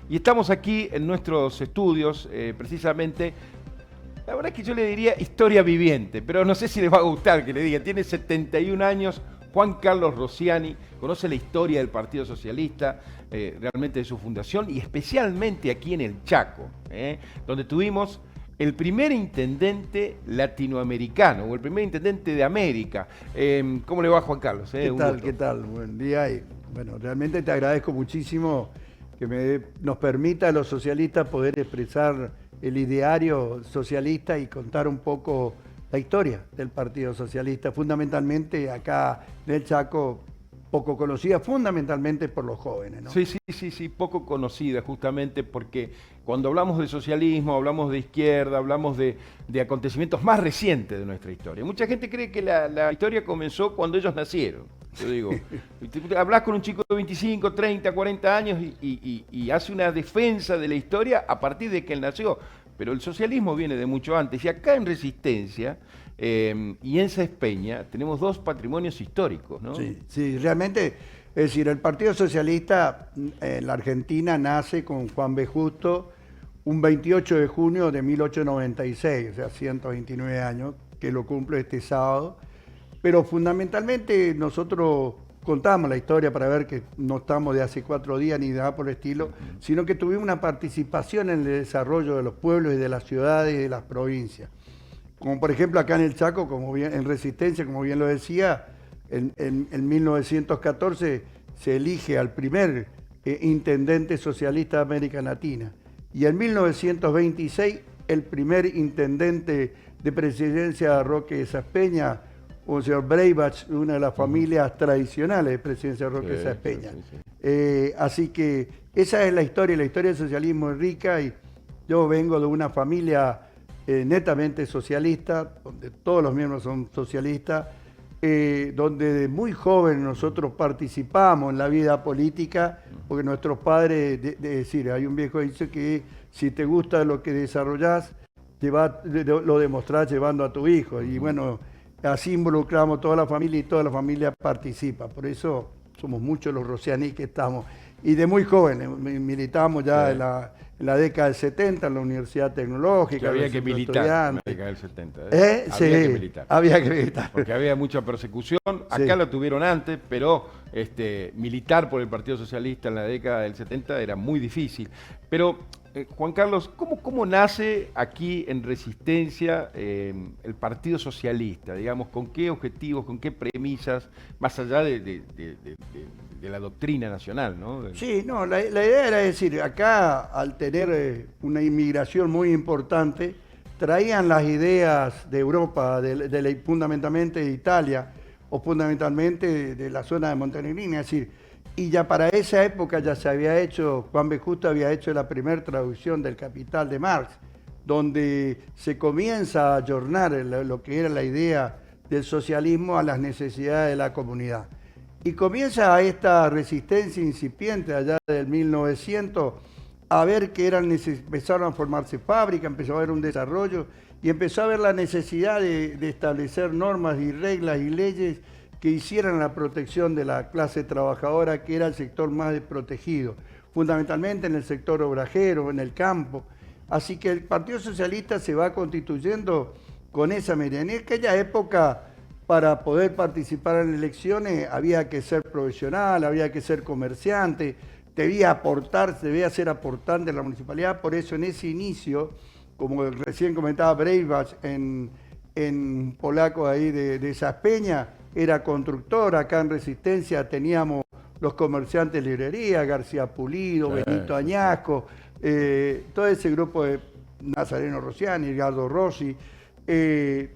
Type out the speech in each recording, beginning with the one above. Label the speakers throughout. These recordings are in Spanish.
Speaker 1: Y estamos aquí en nuestros estudios, precisamente, la verdad es que yo le diría historia viviente, pero no sé si les va a gustar que le diga. Tiene 71 años, Juan Carlos Rosciani, conoce la historia del Partido Socialista, realmente de su fundación, y especialmente aquí en el Chaco, donde tuvimos el primer intendente latinoamericano, o el primer intendente de América. ¿Cómo le va, Juan Carlos?
Speaker 2: ¿Qué tal? ¿Qué tal? Buen día. Y, bueno, realmente te agradezco muchísimo que nos permita a los socialistas poder expresar el ideario socialista y contar un poco la historia del Partido Socialista, fundamentalmente acá en el Chaco, poco conocida, fundamentalmente por los jóvenes, ¿no?
Speaker 1: Sí, poco conocida, justamente porque cuando hablamos de socialismo, hablamos de izquierda, hablamos de acontecimientos más recientes de nuestra historia. Mucha gente cree que la historia comenzó cuando ellos nacieron. Yo digo, hablas con un chico de 25, 30, 40 años y hace una defensa de la historia a partir de que él nació. Pero el socialismo viene de mucho antes. Y acá en Resistencia y en Sáenz Peña tenemos dos patrimonios históricos, ¿no?
Speaker 2: Sí, realmente, es decir, el Partido Socialista en la Argentina nace con Juan B. Justo un 28 de junio de 1896, o sea, 129 años, que lo cumple este sábado. Pero fundamentalmente nosotros contamos la historia para ver que no estamos de hace 4 días ni nada por el estilo, sino que tuvimos una participación en el desarrollo de los pueblos y de las ciudades y de las provincias. Como por ejemplo acá en el Chaco, como bien, en Resistencia, como bien lo decía, en 1914 se elige al primer intendente socialista de América Latina. Y en 1926 el primer intendente de presidencia de Roque de Sáenz Peña, un señor Breibach, una de las familias tradicionales de presidencia de Roque de Sáenz Peña. Así que esa es la historia del socialismo es rica y yo vengo de una familia netamente socialista, donde todos los miembros son socialistas, donde de muy jóvenes nosotros participamos en la vida política, porque nuestros padres, decir, hay un viejo dicho que si te gusta lo que desarrollás, lo demostrás llevando a tu hijo. Y bueno, así involucramos toda la familia y toda la familia participa. Por eso somos muchos los roscianí que estamos. Y de muy jóvenes, militamos ya en la década del 70 en la Universidad Tecnológica.
Speaker 1: Que había que militar en la década del 70.
Speaker 2: Había que militar. Había que militar.
Speaker 1: Porque había mucha persecución. Acá la tuvieron antes, pero militar por el Partido Socialista en la década del 70 era muy difícil. Pero, Juan Carlos, ¿cómo nace aquí en Resistencia el Partido Socialista? Digamos, ¿con qué objetivos, con qué premisas, más allá de la doctrina nacional, ¿no?
Speaker 2: Sí, no, la idea era decir, acá al tener una inmigración muy importante, traían las ideas de Europa, fundamentalmente de Italia, o fundamentalmente de la zona de Montenegrino, es decir, y ya para esa época ya se había hecho, Juan B. Justo había hecho la primera traducción del Capital de Marx, donde se comienza a ayornar lo que era la idea del socialismo a las necesidades de la comunidad. Y comienza esta resistencia incipiente allá del 1900 a ver que empezaron a formarse fábricas, empezó a haber un desarrollo y empezó a haber la necesidad de establecer normas y reglas y leyes que hicieran la protección de la clase trabajadora, que era el sector más desprotegido, fundamentalmente en el sector obrajero, en el campo. Así que el Partido Socialista se va constituyendo con esa medida. En aquella época, para poder participar en elecciones, había que ser profesional, había que ser comerciante, debía ser aportante en la municipalidad. Por eso en ese inicio, como recién comentaba Breibach, en polaco ahí de Sáenz Peña, era constructor. Acá en Resistencia teníamos los comerciantes de librería, García Pulido, Benito Añasco, todo ese grupo de Nazareno Rosciani, Edgardo Rossi,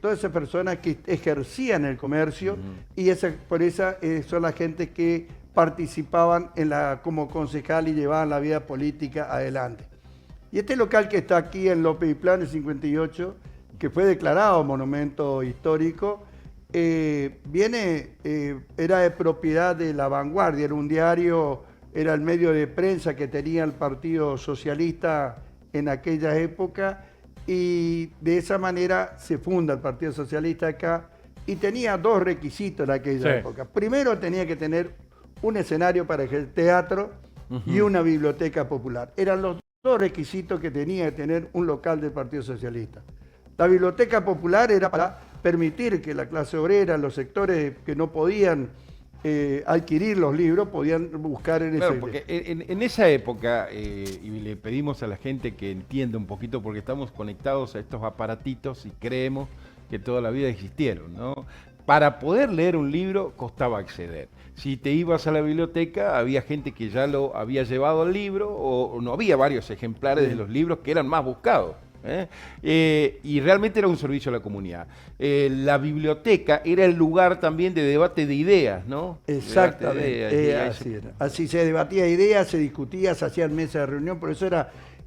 Speaker 2: todas esas personas que ejercían el comercio y por esa son la gente que participaban como concejal y llevaban la vida política adelante. Y este local que está aquí en López y Plan, el 58, que fue declarado monumento histórico, era de propiedad de La Vanguardia, era un diario, era el medio de prensa que tenía el Partido Socialista en aquella época, y de esa manera se funda el Partido Socialista acá, y tenía 2 requisitos en aquella época. Primero tenía que tener un escenario para el teatro, y una biblioteca popular. Eran los dos requisitos que tenía que tener un local del Partido Socialista. La biblioteca popular era para permitir que la clase obrera, los sectores que no podían adquirir los libros, podían buscar en
Speaker 1: Claro,
Speaker 2: esa
Speaker 1: porque en esa época, y le pedimos a la gente que entienda un poquito, porque estamos conectados a estos aparatitos y creemos que toda la vida existieron, ¿no? Para poder leer un libro costaba acceder. Si te ibas a la biblioteca, había gente que ya lo había llevado al libro, o no había varios ejemplares de los libros que eran más buscados. Y realmente era un servicio a la comunidad. La biblioteca era el lugar también de debate de ideas, ¿no?
Speaker 2: Exactamente, así era. Así se debatía ideas, se discutía, se hacían mesas de reunión, por eso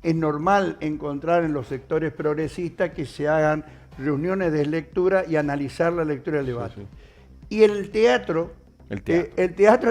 Speaker 2: es normal encontrar en los sectores progresistas que se hagan reuniones de lectura y analizar la lectura del debate. Sí, sí. Y el teatro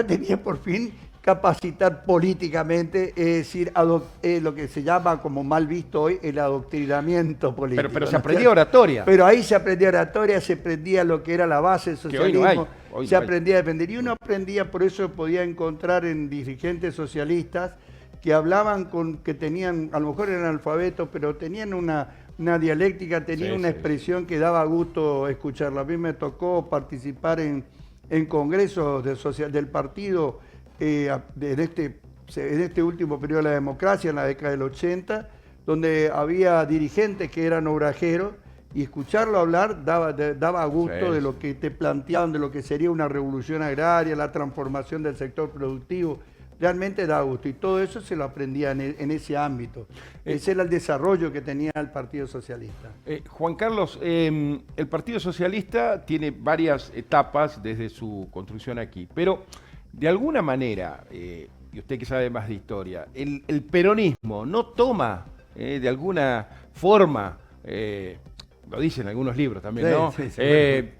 Speaker 2: tenía por fin capacitar políticamente, es decir, lo que se llama, como mal visto hoy, el adoctrinamiento político.
Speaker 1: Pero se aprendía oratoria.
Speaker 2: Pero ahí se aprendía oratoria, se aprendía lo que era la base del socialismo, se aprendía a defender. Y uno aprendía, por eso podía encontrar en dirigentes socialistas que hablaban que tenían, a lo mejor eran analfabetos, pero tenían una dialéctica, tenían una expresión que daba gusto escucharla. A mí me tocó participar en congresos del partido en este último periodo de la democracia, en la década del 80, donde había dirigentes que eran obrajeros, y escucharlo hablar daba gusto de lo que te planteaban, de lo que sería una revolución agraria, la transformación del sector productivo. Realmente daba gusto, y todo eso se lo aprendía en ese ámbito. Ese era el desarrollo que tenía el Partido Socialista.
Speaker 1: Juan Carlos, el Partido Socialista tiene varias etapas desde su construcción aquí, pero de alguna manera, y usted que sabe más de historia, el peronismo no toma de alguna forma, lo dicen algunos libros también, sí, ¿no? Sí, sí,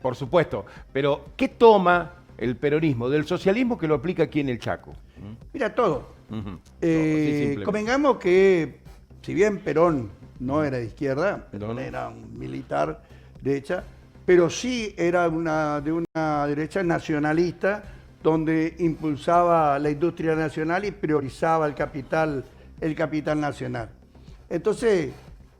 Speaker 1: por supuesto, pero ¿qué toma el peronismo del socialismo que lo aplica aquí en el Chaco?
Speaker 2: Mira, todo. Convengamos que, si bien Perón no era de izquierda, era un militar de derecha, pero sí era de una derecha nacionalista, donde impulsaba la industria nacional y priorizaba el capital nacional. Entonces,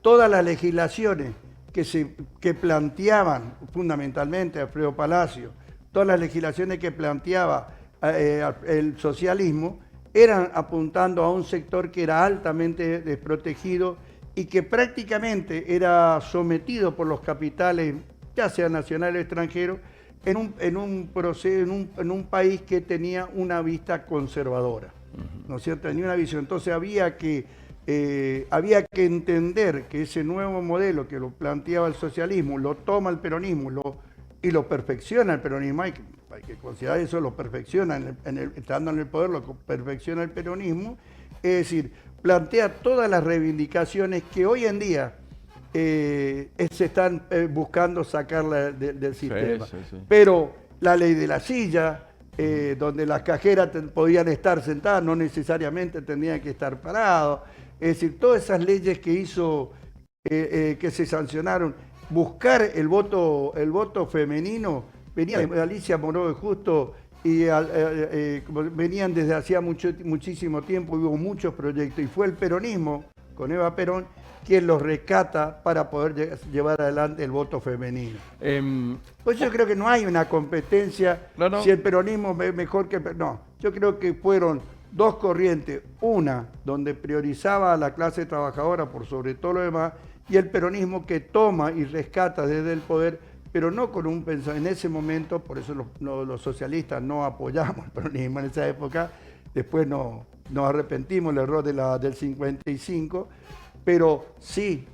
Speaker 2: todas las legislaciones que planteaban, fundamentalmente Alfredo Palacio, todas las legislaciones que planteaba el socialismo, eran apuntando a un sector que era altamente desprotegido y que prácticamente era sometido por los capitales, ya sea nacionales o extranjeros, en un país que tenía una vista conservadora, ¿no es cierto? Tenía una visión. Entonces había que entender que ese nuevo modelo que lo planteaba el socialismo, lo toma el peronismo y lo perfecciona el peronismo. Hay que considerar eso, lo perfecciona, estando en el poder, lo perfecciona el peronismo. Es decir, plantea todas las reivindicaciones que hoy en día se están buscando sacarla del sistema. Sí. Pero la ley de la silla, donde las cajeras podían estar sentadas, no necesariamente tendrían que estar parados. Es decir, todas esas leyes que hizo, que se sancionaron, buscar el voto femenino, venía de Alicia Moró de Justo, y venían desde hacía muchísimo tiempo, hubo muchos proyectos, y fue el peronismo, con Eva Perón, quien los rescata para poder llevar adelante el voto femenino. Pues yo creo que no hay una competencia, si el peronismo es mejor que... No, yo creo que fueron dos corrientes, una donde priorizaba a la clase trabajadora por sobre todo lo demás, y el peronismo que toma y rescata desde el poder, pero no con un pensamiento. En ese momento, por eso los socialistas no apoyamos el peronismo en esa época, después nos arrepentimos del error del 55, pero sí,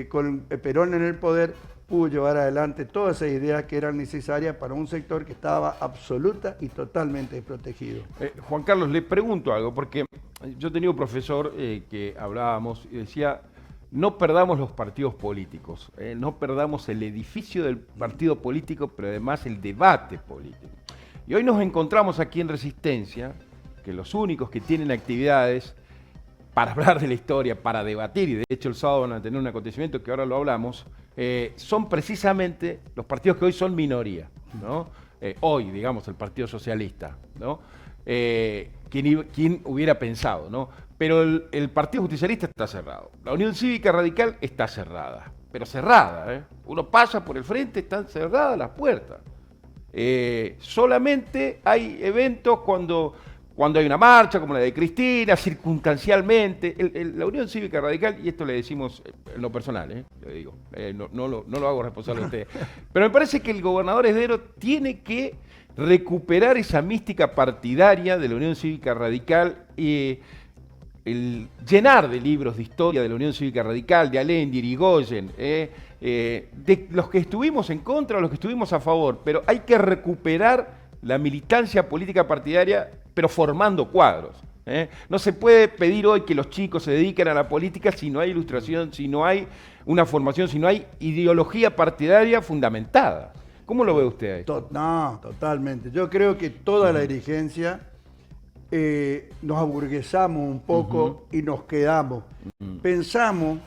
Speaker 2: con Perón en el poder, pudo llevar adelante todas esas ideas que eran necesarias para un sector que estaba absoluta y totalmente desprotegido.
Speaker 1: Juan Carlos, le pregunto algo, porque yo tenía un profesor que hablábamos y decía, no perdamos los partidos políticos, no perdamos el edificio del partido político, pero además el debate político. Y hoy nos encontramos aquí en Resistencia, que los únicos que tienen actividades para hablar de la historia, para debatir, y de hecho el sábado van a tener un acontecimiento que ahora lo hablamos, son precisamente los partidos que hoy son minoría, ¿no? Hoy, digamos, el Partido Socialista, ¿no? ¿Quién hubiera pensado, ¿no? Pero el Partido Justicialista está cerrado. La Unión Cívica Radical está cerrada, pero cerrada, ¿eh? Uno pasa por el frente, están cerradas las puertas. Solamente hay eventos cuando hay una marcha, como la de Cristina, circunstancialmente. La Unión Cívica Radical, y esto le decimos en lo personal, le digo, no lo hago responsable a ustedes, pero me parece que el gobernador Heredero tiene que recuperar esa mística partidaria de la Unión Cívica Radical, llenar de libros de historia de la Unión Cívica Radical, de Alén, de Irigoyen, de los que estuvimos en contra, los que estuvimos a favor, pero hay que recuperar la militancia política partidaria, pero formando cuadros. No se puede pedir hoy que los chicos se dediquen a la política si no hay ilustración, si no hay una formación, si no hay ideología partidaria fundamentada. ¿Cómo lo ve usted ahí?
Speaker 2: No, totalmente. Yo creo que toda la dirigencia nos aburguesamos un poco y nos quedamos. Pensamos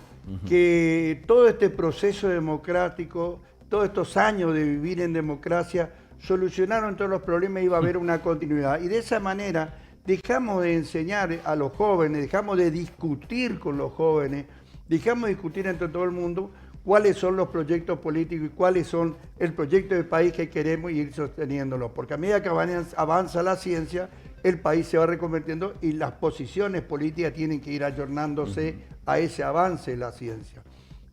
Speaker 2: que todo este proceso democrático, todos estos años de vivir en democracia, solucionaron todos los problemas y iba a haber una continuidad. Y de esa manera dejamos de enseñar a los jóvenes, dejamos de discutir con los jóvenes, dejamos de discutir entre todo el mundo cuáles son los proyectos políticos y cuáles son el proyecto de país que queremos y ir sosteniéndolo. Porque a medida que avanza la ciencia, el país se va reconvirtiendo y las posiciones políticas tienen que ir ayornándose a ese avance de la ciencia.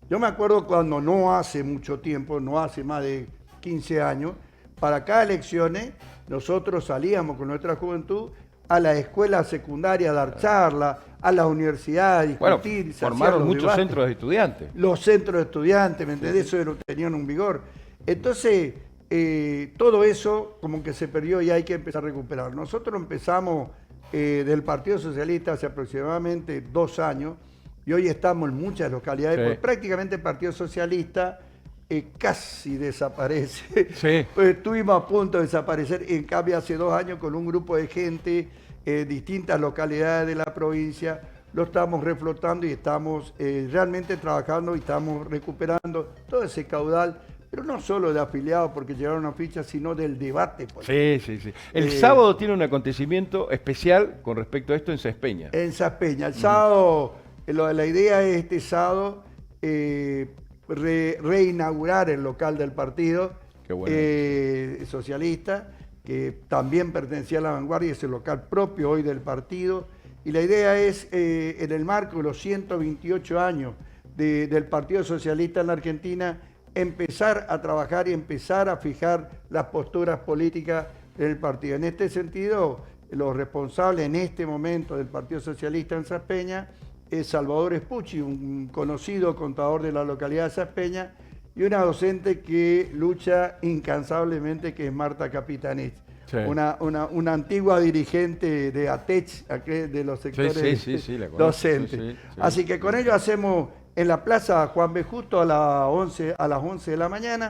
Speaker 2: Yo me acuerdo cuando no hace mucho tiempo, no hace más de 15 años, para cada elecciones nosotros salíamos con nuestra juventud a la escuela secundaria a dar charlas, a las universidades a discutir.
Speaker 1: Bueno, formaron muchos centros de estudiantes.
Speaker 2: Los centros de estudiantes, ¿me entendés? Eso tenían un vigor. Entonces, todo eso como que se perdió y hay que empezar a recuperar. Nosotros empezamos del Partido Socialista hace aproximadamente 2 años y hoy estamos en muchas localidades, porque prácticamente el Partido Socialista casi desaparece. Pues estuvimos a punto de desaparecer, en cambio hace 2 años con un grupo de gente distintas localidades de la provincia, lo estamos reflotando y estamos realmente trabajando y estamos recuperando todo ese caudal, pero no solo de afiliados porque llegaron a fichas, sino del debate político.
Speaker 1: Sí. El sábado tiene un acontecimiento especial con respecto a esto en Saspeña.
Speaker 2: En Saspeña. El sábado, la idea es este sábado reinaugurar el local del partido socialista, que también pertenecía a La Vanguardia, es el local propio hoy del partido. Y la idea es, en el marco de los 128 años del Partido Socialista en la Argentina, empezar a trabajar y empezar a fijar las posturas políticas del partido. En este sentido, los responsables en este momento del Partido Socialista en Saspeña es Salvador Espucci, un conocido contador de la localidad de Saspeña, y una docente que lucha incansablemente, que es Marta Capitanich, una antigua dirigente de ATECH, de los sectores docentes. Así que con ello hacemos en la Plaza Juan B. Justo a las 11 de la mañana,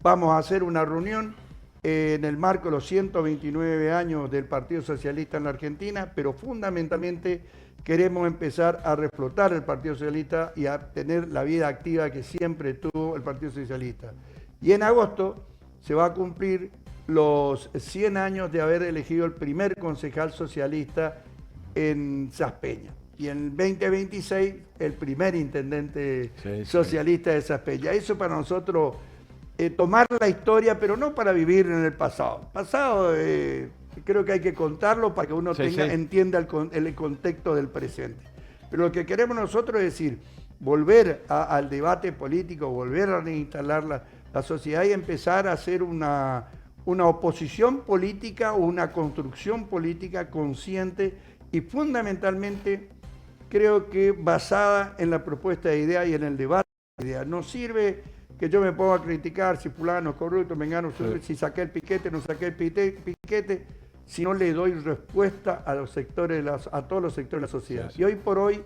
Speaker 2: vamos a hacer una reunión en el marco de los 129 años del Partido Socialista en la Argentina, pero fundamentalmente queremos empezar a reflotar el Partido Socialista y a tener la vida activa que siempre tuvo el Partido Socialista. Y en agosto se va a cumplir los 100 años de haber elegido el primer concejal socialista en Saspeña. Y en el 2026 el primer intendente socialista de Saspeña. Eso para nosotros, tomar la historia, pero no para vivir en el pasado. El pasado creo que hay que contarlo para que uno entienda el contexto del presente. Pero lo que queremos nosotros es decir, volver al debate político, volver a reinstalar la sociedad y empezar a hacer una oposición política o una construcción política consciente y fundamentalmente creo que basada en la propuesta de ideas y en el debate de ideas. No sirve que yo me ponga a criticar si fulano es corrupto, mengano, si saqué el piquete, no saqué el piquete, si no le doy respuesta a los sectores, a todos los sectores de la sociedad. Y hoy por hoy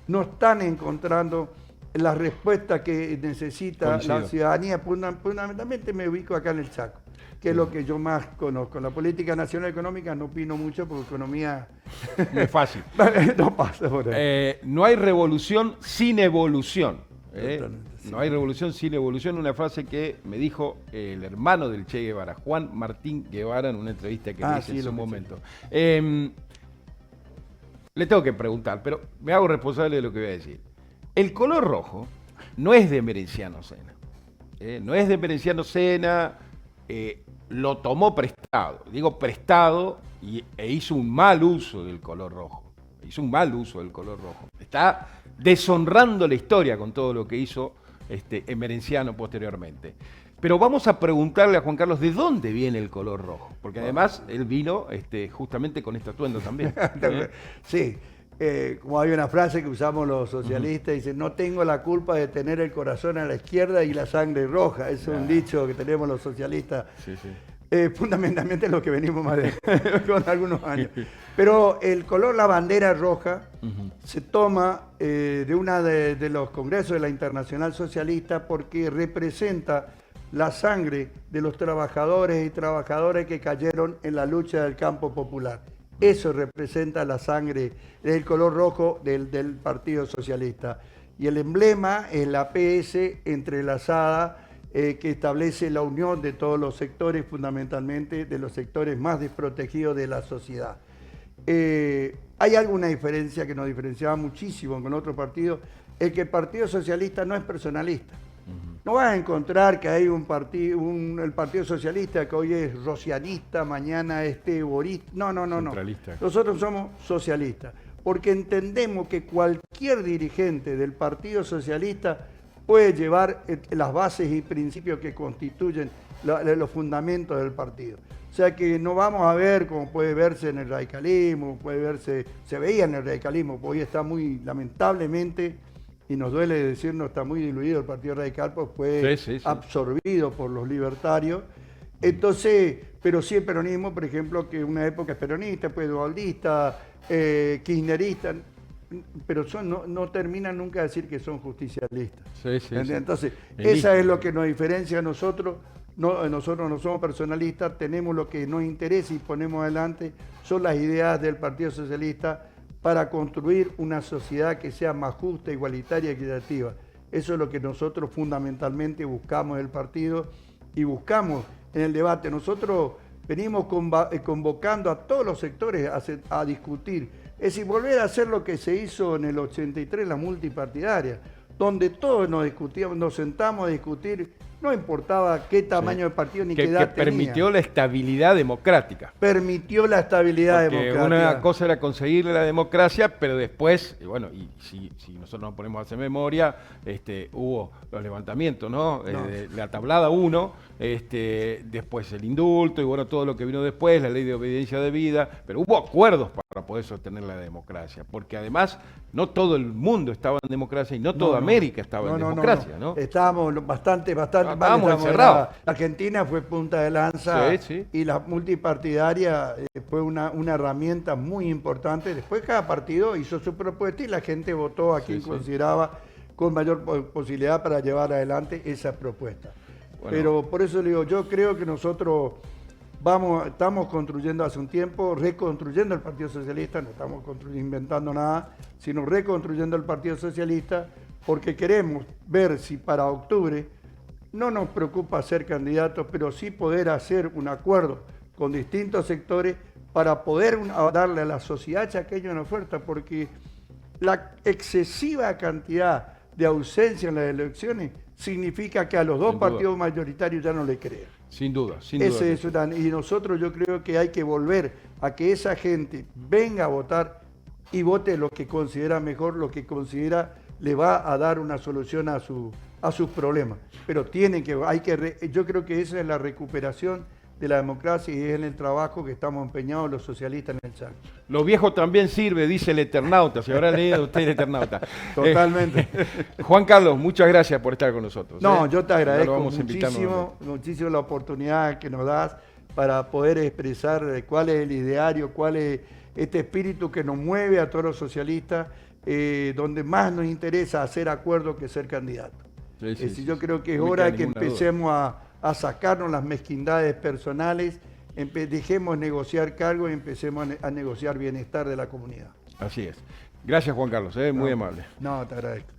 Speaker 2: no están encontrando la respuesta que necesita la ciudadanía. Fundamentalmente me ubico acá en el Chaco, que es lo que yo más conozco. La política nacional económica no opino mucho porque economía
Speaker 1: no es fácil.
Speaker 2: No pasa por ahí.
Speaker 1: No hay revolución sin evolución. No hay revolución sin evolución, una frase que me dijo el hermano del Che Guevara, Juan Martín Guevara, en una entrevista que le hice en su momento. Le tengo que preguntar, pero me hago responsable de lo que voy a decir. El color rojo no es de Emerenciano Sena. No es de Emerenciano Sena, lo tomó prestado. Digo prestado e hizo un mal uso del color rojo. Hizo un mal uso del color rojo. Está deshonrando la historia con todo lo que hizo Emerenciano posteriormente. Pero vamos a preguntarle a Juan Carlos de dónde viene el color rojo, porque además él vino justamente con este atuendo también.
Speaker 2: Sí, como hay una frase que usamos los socialistas, dice, no tengo la culpa de tener el corazón a la izquierda y la sangre roja. Es un dicho que tenemos los socialistas. Sí, sí. Fundamentalmente lo que venimos más de con algunos años. Pero el color, la bandera roja, se toma de uno de los congresos de la Internacional Socialista porque representa la sangre de los trabajadores y trabajadoras que cayeron en la lucha del campo popular. Eso representa la sangre del color rojo del Partido Socialista. Y el emblema es la PS entrelazada que establece la unión de todos los sectores, fundamentalmente de los sectores más desprotegidos de la sociedad. Hay alguna diferencia que nos diferenciaba muchísimo con otros partidos, es que el Partido Socialista no es personalista. No vas a encontrar que hay el Partido Socialista que hoy es rocianista, mañana es eborista. No. Nosotros somos socialistas, porque entendemos que cualquier dirigente del Partido Socialista puede llevar las bases y principios que constituyen los fundamentos del partido. O sea que no vamos a ver, como puede verse en el radicalismo, se veía en el radicalismo, porque hoy está muy, lamentablemente, y nos duele decirnos, está muy diluido el Partido Radical, pues fue absorbido por los libertarios. Entonces, pero sí el peronismo, por ejemplo, que una época es peronista, pues dualdista, kirchnerista, pero no terminan nunca de decir que son justicialistas. Entonces, esa es lo que nos diferencia a nosotros. Nosotros no somos personalistas, tenemos lo que nos interesa y ponemos adelante, son las ideas del Partido Socialista para construir una sociedad que sea más justa, igualitaria y equitativa. Eso es lo que nosotros fundamentalmente buscamos del partido y buscamos en el debate. Nosotros venimos convocando a todos los sectores a discutir. Es decir, volver a hacer lo que se hizo en el 83, la multipartidaria, donde todos nos discutíamos, nos sentamos a discutir, no importaba qué tamaño de partido ni qué edad
Speaker 1: que permitió la estabilidad democrática.
Speaker 2: Permitió la estabilidad democrática.
Speaker 1: Una cosa era conseguir la democracia, pero después, y si nosotros nos ponemos a hacer memoria, hubo los levantamientos, ¿no? De la tablada 1, después el indulto y bueno, todo lo que vino después, la ley de obediencia debida, pero hubo acuerdos para poder sostener la democracia, porque además no todo el mundo estaba en democracia y no toda América estaba en democracia, ¿no?
Speaker 2: Estábamos bastante
Speaker 1: estábamos encerrados.
Speaker 2: Argentina fue punta de lanza y la multipartidaria fue una herramienta muy importante. Después cada partido hizo su propuesta y la gente votó a quien consideraba con mayor posibilidad para llevar adelante esa propuesta. Bueno. Pero por eso le digo, yo creo que nosotros estamos construyendo hace un tiempo, reconstruyendo el Partido Socialista, no estamos inventando nada, sino reconstruyendo el Partido Socialista porque queremos ver si para octubre no nos preocupa ser candidatos, pero sí poder hacer un acuerdo con distintos sectores para poder darle a la sociedad aquello en oferta, porque la excesiva cantidad de ausencia en las elecciones significa que a los dos partidos mayoritarios ya no le crean.
Speaker 1: Sin duda.
Speaker 2: Y nosotros yo creo que hay que volver a que esa gente venga a votar y vote lo que considera mejor, lo que considera le va a dar una solución a sus problemas. Pero yo creo que esa es la recuperación de la democracia y es en el trabajo que estamos empeñados los socialistas en el Chaco.
Speaker 1: Lo viejo también sirve, dice el Eternauta, si habrá leído usted el Eternauta.
Speaker 2: Totalmente.
Speaker 1: Juan Carlos, muchas gracias por estar con nosotros.
Speaker 2: No, yo te agradezco muchísimo la oportunidad que nos das para poder expresar cuál es el ideario, cuál es este espíritu que nos mueve a todos los socialistas, donde más nos interesa hacer acuerdos que ser candidatos. Yo creo que es hora de que empecemos a sacarnos las mezquindades personales, dejemos negociar cargos y empecemos a negociar bienestar de la comunidad.
Speaker 1: Así es. Gracias, Juan Carlos, muy amable.
Speaker 2: No, te agradezco.